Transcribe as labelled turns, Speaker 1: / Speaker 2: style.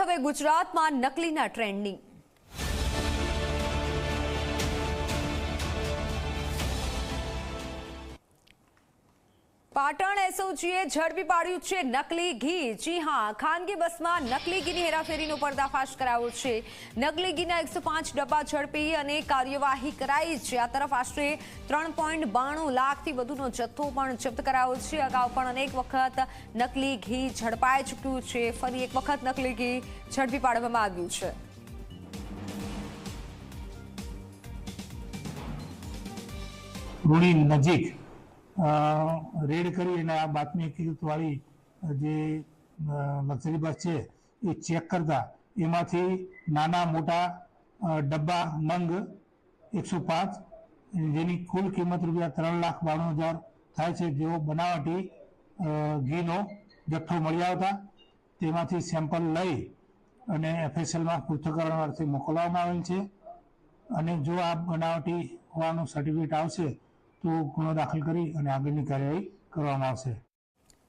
Speaker 1: હવે ગુજરાતમાં નકલીના ટ્રેન્ડની પાટણ એસઓજીએ ઝડપી પાડ્યું છે નકલી ઘી। જી હા, ખાનગી બસમાં નકલી ઘીની હેરાફેરીનો પર્દાફાશ કરાયો છે। નકલી ઘીના 105 ડબ્બા ઝડપી અને કાર્યવાહી કરાઈ છે। આ તરફ આશરે 3.92 લાખથી વધુનો જથ્થો પણ જપ્ત કરાયો છે। અગાઉ પણ અનેક વખત નકલી ઘી ઝડપાઈ ચૂક્યું છે। ફરી એક વખત નકલી ઘી ઝડપી પાડવામાં આવ્યું છે।
Speaker 2: રૂડી નજીક રેડ કરી અને આ બાતમી હકીકતવાળી જે લક્ઝરી બસ છે એ ચેક કરતા એમાંથી નાના મોટા ડબ્બા નંગ 105 જેની કુલ કિંમત રૂપિયા 3,92,000 થાય છે, જેઓ બનાવટી ઘીનો જથ્થો મળી આવતા તેમાંથી સેમ્પલ લઈ અને FSLમાં પૃથ્થકરણ અર્થે મોકલવામાં આવેલ છે। અને જો આ બનાવટી હોવાનું સર્ટિફિકેટ આવશે તો ગુનો દાખલ કરી અને આગળની કાર્યવાહી કરવામાં આવશે।